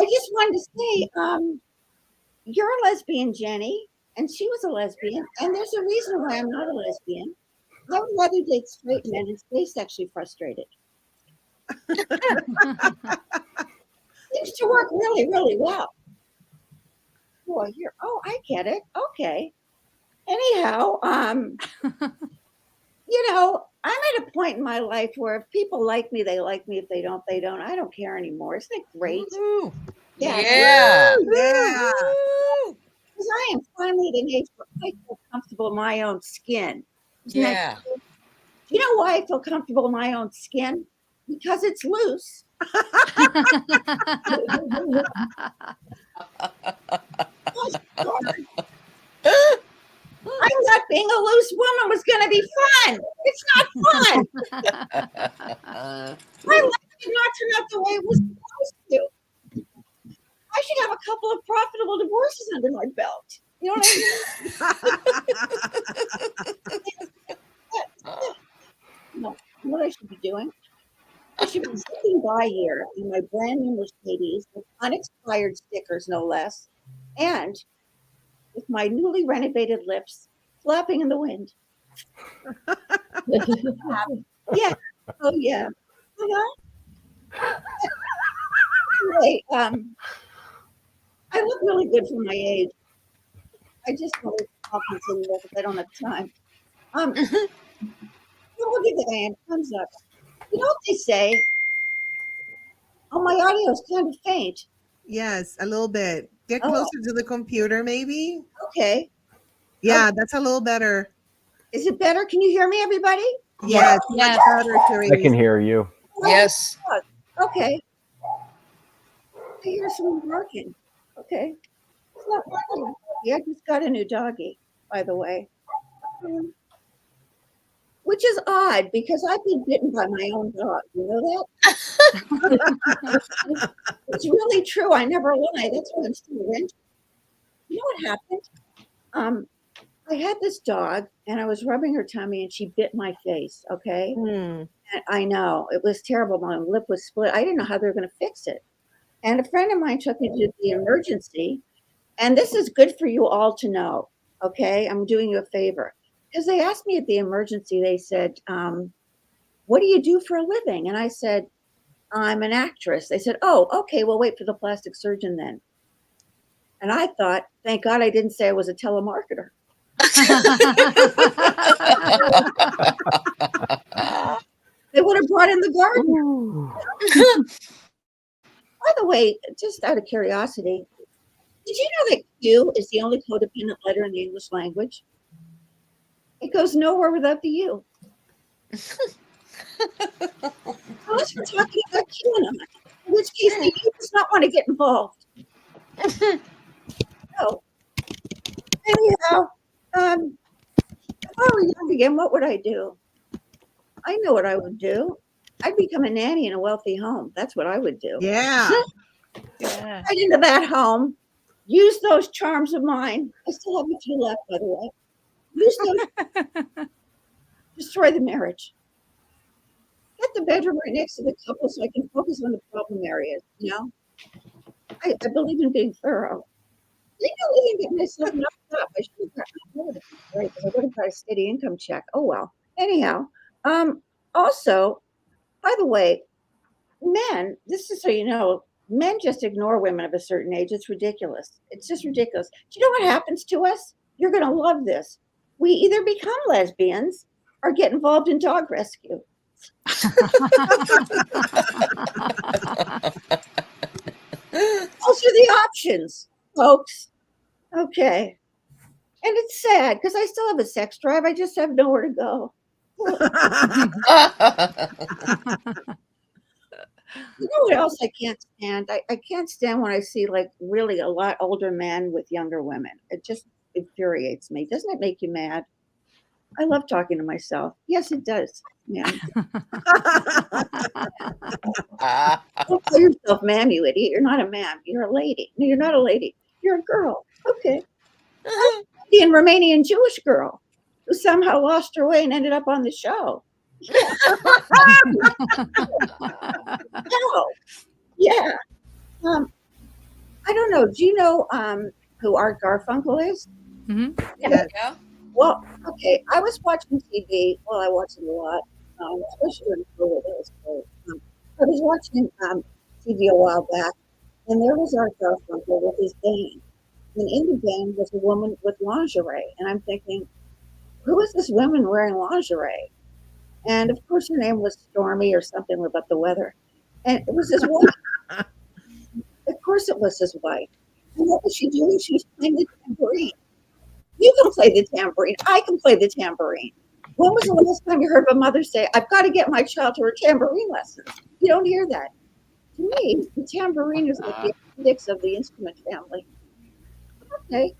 just wanted to say, you're a lesbian, Jenny, and she was a lesbian, and there's a reason why I'm not a lesbian. I would rather date straight men and stay sexually frustrated. Seems to work really, really well. Boy, I get it. Okay. Anyhow, I'm at a point in my life where if people like me, they like me. If they don't, they don't. I don't care anymore. Isn't it great? Woo-hoo. Yeah. Yeah. Because I am finally at an age where I feel comfortable in my own skin. Yeah. Do you know why I feel comfortable in my own skin? Because it's loose. I thought being a loose woman was going to be fun. It's not fun. My life did not turn out the way it was supposed to. I should have a couple of profitable divorces under my belt. You know what I mean? No, what I should be doing? I should be sitting by here in my brand new Mercedes with unexpired stickers, no less, and with my newly renovated lips flapping in the wind. Yeah. Oh, yeah. Anyway, I look really good for my age. I just want to talk anymore because I don't have time. Look at the hand. Thumbs up. You know what they say? Oh, my audio is kind of faint. Yes, a little bit. Get closer to the computer, maybe. Okay. Yeah, that's a little better. Is it better? Can you hear me, everybody? Yes, much better, Charisse. I can hear you. Yes. Okay. I hear someone barking. Okay. It's not barking. Yeah, I just got a new doggy, by the way. Which is odd because I've been bitten by my own dog. You know that? It's really true. I never lie. That's why I'm still renting. You know what happened? I had this dog and I was rubbing her tummy and she bit my face. Okay. And I know it was terrible. My lip was split. I didn't know how they were going to fix it. And a friend of mine took me to the emergency. And this is good for you all to know. Okay. I'm doing you a favor. Because they asked me at the emergency, they said, what do you do for a living? And I said, I'm an actress. They said, oh, okay, we'll wait for the plastic surgeon then. And I thought, thank God I didn't say I was a telemarketer. They would have brought in the garden. By the way, just out of curiosity, did you know that Q is the only codependent letter in the English language? It goes nowhere without the U. Unless we're talking about QAnon, in which case the U does not want to get involved. So, anyhow, if I were young again, what would I do? I know what I would do. I'd become a nanny in a wealthy home. That's what I would do. Yeah. Right into that home. Use those charms of mine. I still have a few left, by the way. Use those. Destroy the marriage. Get the bedroom right next to the couple so I can focus on the problem areas. You know, I believe in being thorough. I think I didn't get myself knocked up. I should have gotten right because I would have got a steady income check. Oh well. Anyhow, also, by the way, men. This is so you know, men just ignore women of a certain age. It's ridiculous. It's just ridiculous. Do you know what happens to us? You're going to love this. We either become lesbians or get involved in dog rescue. Those are the options, folks. Okay. And it's sad because I still have a sex drive. I just have nowhere to go. You know what else I can't stand? I can't stand when I see like really a lot older men with younger women. It just infuriates me. Doesn't it make you mad? I love talking to myself. Yes, it does. Ma'am. Don't call yourself ma'am, you idiot. You're not a ma'am. You're a lady. No, you're not a lady. You're a girl. Okay. Indian, Romanian, Jewish girl who somehow lost her way and ended up on the show. No. Yeah. I don't know. Do you know who Art Garfunkel is? Yeah. Yeah. Well, okay. I was watching TV. Well, I watch it a lot, especially when COVID was. I was watching TV a while back, and there was Art Garfunkel with his band. And in the band was a woman with lingerie. And I'm thinking, who is this woman wearing lingerie? And of course, her name was Stormy or something about the weather. And it was his wife. Of course, it was his wife. And what was she doing? She was playing the tambourine. You can play the tambourine. I can play the tambourine. When was the last time you heard of a mother say, I've got to get my child to her tambourine lessons? You don't hear that. To me, the tambourine is like the appendix of the instrument family. Okay.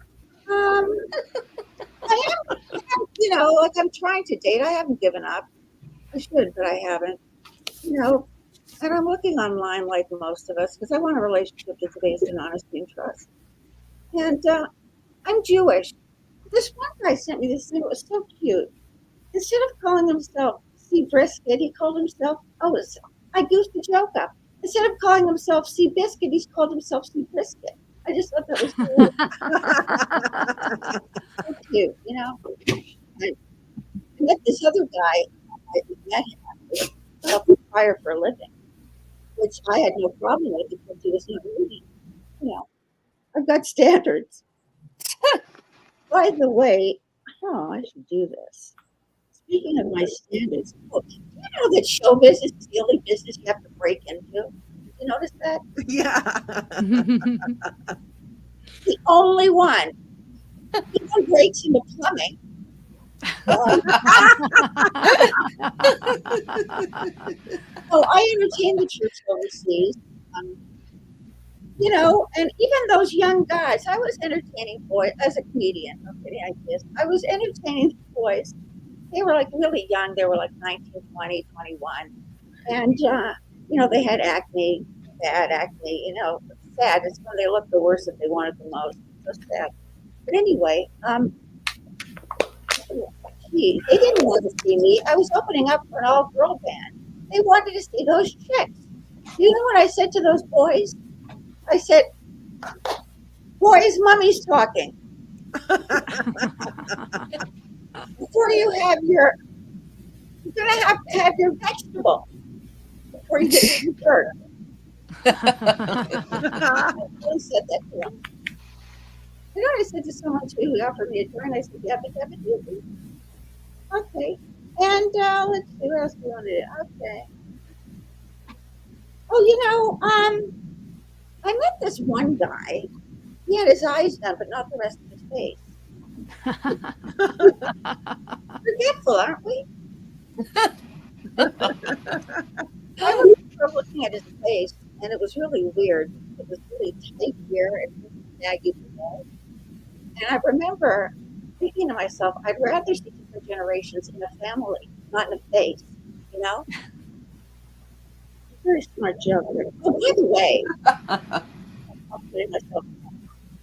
I am, like I'm trying to date. I haven't given up. I should, but I haven't. And I'm looking online like most of us because I want a relationship that's based in honesty and trust. And I'm Jewish. This one guy sent me this thing. It was so cute. Instead of calling himself Sea Brisket, he called himself, I goosed the joke up. Instead of calling himself Sea Biscuit, he's called himself Sea Brisket. I just thought that was so cute, And I met this other guy. I met him help fire for a living, which I had no problem with because he was not reading. I've got standards. By the way, I should do this. Speaking of my standards, do you know that show business is the only business you have to break into? Did you notice that? Yeah. The only one. People breaks into plumbing. I entertain the troops overseas. And even those young guys, I was entertaining boys as a comedian. Okay, I was entertaining the boys. They were like really young. They were like 19, 20, 21. And, they had acne, bad acne, sad. It's when they look the worst that they wanted the most. So sad. But anyway, they didn't want to see me. I was opening up for an all-girl band. They wanted to see those chicks. You know what I said to those boys? I said, boys, mommy's talking. Before you're going to have your vegetable before you get your dessert. I said that to them. I said to someone too who offered me a drink, I said, yeah, but have it. Okay. And let's see what else we want to do. Okay. I met this one guy. He had his eyes done, but not the rest of his face. Forgetful, aren't we? I remember looking at his face, and it was really weird. It was really tight here and saggy below. And I remember thinking to myself, I'd rather see different generations in a family, not in a face, Very smart joke. Oh, by the way, I'll put it myself.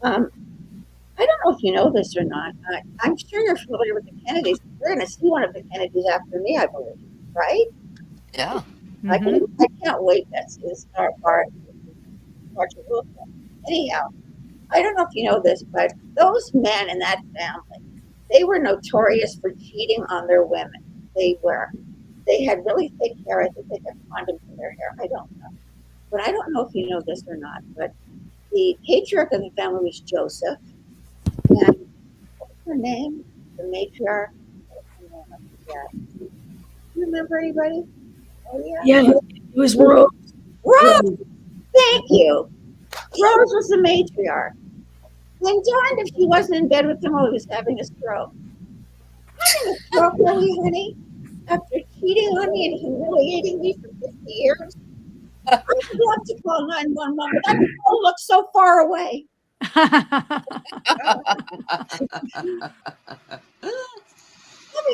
I don't know if you know this or not. I'm sure you're familiar with the Kennedys. We're going to see one of the Kennedys after me, I believe, right? Yeah. I can't wait to start part. Anyhow, I don't know if you know this, but those men in that family, they were notorious for cheating on their women. They had really thick hair. I think they had condoms in their hair. I don't know. But I don't know if you know this or not, but the patriarch of the family was Joseph. And what's her name? The matriarch? Do you remember anybody? Oh, yeah. Yeah, it was Rose. Rose! Thank you. Rose was the matriarch. And darned if she wasn't in bed with him while he was having a stroke. Having a stroke, really, honey? After cheating on me and humiliating me for 50 years? I would love to call 911, but that phone looks so far away. Having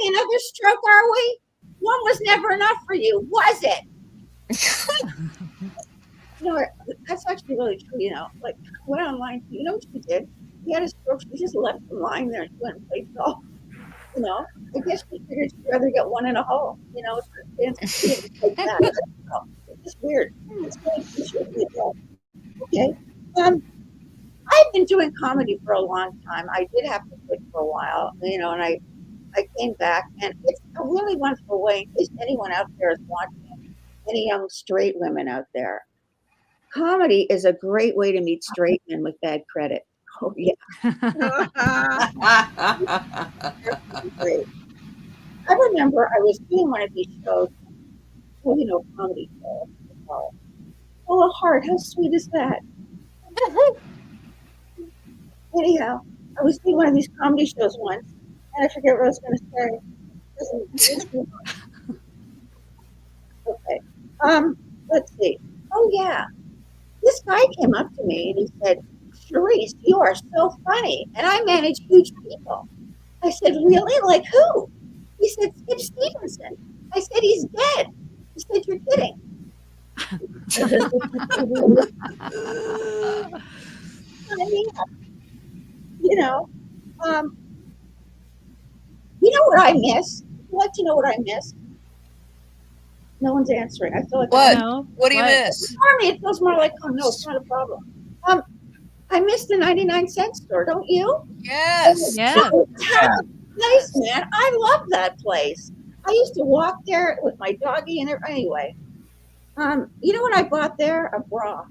another stroke, are we? One was never enough for you, was it? That's actually really true, Like, I went online, you know what she did? He had a stroke, she just left him lying there and she went and played golf. I guess she figured she'd rather get one in a hole, It's just weird. It's really okay. I've been doing comedy for a long time. I did have to quit for a while, and I came back, and it's a really wonderful way. In case anyone out there is watching, any young straight women out there, comedy is a great way to meet straight men with bad credit. Oh yeah, great. I remember I was doing one of these shows, comedy shows. Oh, a heart, how sweet is that? Anyhow, I was doing one of these comedy shows once, and I forget what I was going to say. Okay. Let's see. Oh yeah, this guy came up to me and he said, "Charisse, you are so funny, and I manage huge people." I said, "Really? Like who?" He said, "Skip Stevenson." I said, "He's dead." He said, "You're kidding." I mean, you know what I miss? Would you like to know what I miss? No one's answering. I feel like What? No. What do you What? miss? For me, it feels more like, oh no, it's not a problem. I miss the 99-cent store, don't you? Yes. Yeah. Nice, man. I love that place. I used to walk there with my doggy and everything. Anyway, you know what I bought there? A bra.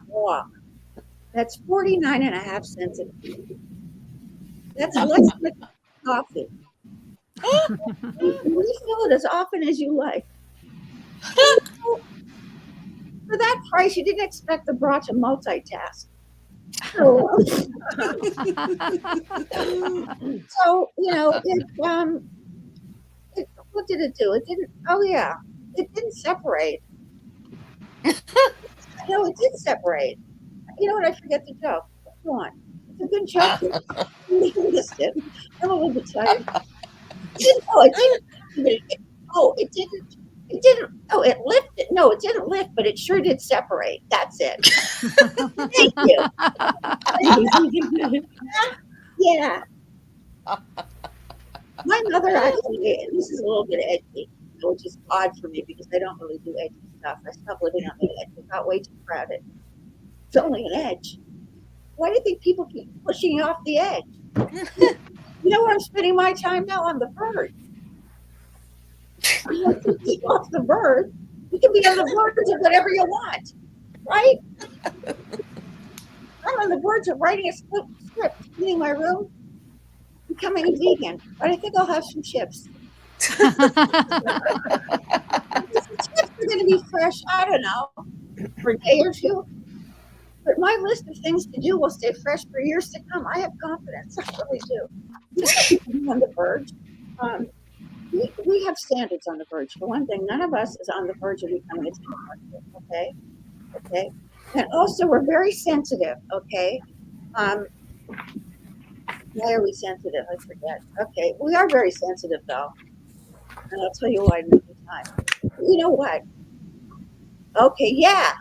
Bra. That's 49.5 cents a piece. That's less than coffee. Refill it as often as you like. For that price, you didn't expect the bra to multitask. So, what did it do? It didn't. Oh yeah, it didn't separate. No, it did separate. You know what? I forget the joke. Go on. It's a good joke. You missed it. I'm a little bit tired. It didn't. It didn't. Oh, it lifted. No, it didn't lift, but it sure did separate. That's it. Thank you. Yeah. My mother actually, and this is a little bit edgy, which is odd for me because I don't really do edgy stuff. I stopped living on the edge. It got way too crowded. It's only an edge. Why do you think people keep pushing you off the edge? You know where I'm spending my time now? On the verge. You want to keep off the verge. You can be on the verge of whatever you want, right? I'm on the verge of writing a script, cleaning my room, becoming a vegan, but I think I'll have some chips. The chips are going to be fresh, I don't know, for a day or two. But my list of things to do will stay fresh for years to come. I have confidence. I really do. On the verge. We have standards on the verge. For one thing, none of us is on the verge of becoming a teen market, okay? Okay? And also, we're very sensitive, okay? Why are we sensitive? I forget. Okay, we are very sensitive, though. And I'll tell you why another time. You know what? Okay, yeah.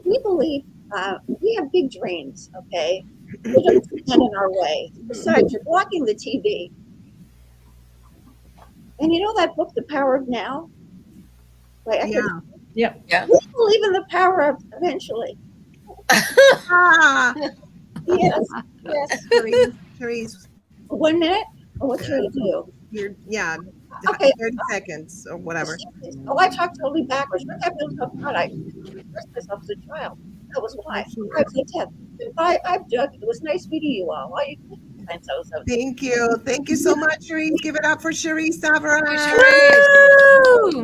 We believe we have big dreams, okay? We don't stand in our way. Besides, you're blocking the TV. And you know that book, The Power of Now? Right? Yeah. We believe in the power of eventually. Yes. Charisse, 1 minute? Or what should I do? Okay. 30 seconds or whatever. Oh, I talked totally backwards. What happened to God? I expressed myself as a child. That was why. I was a 10. Goodbye. I'm Doug. It was nice meeting you all. Why you Thank you. Thank you so much, Charisse. Give it up for Charisse Savarin. Charisse.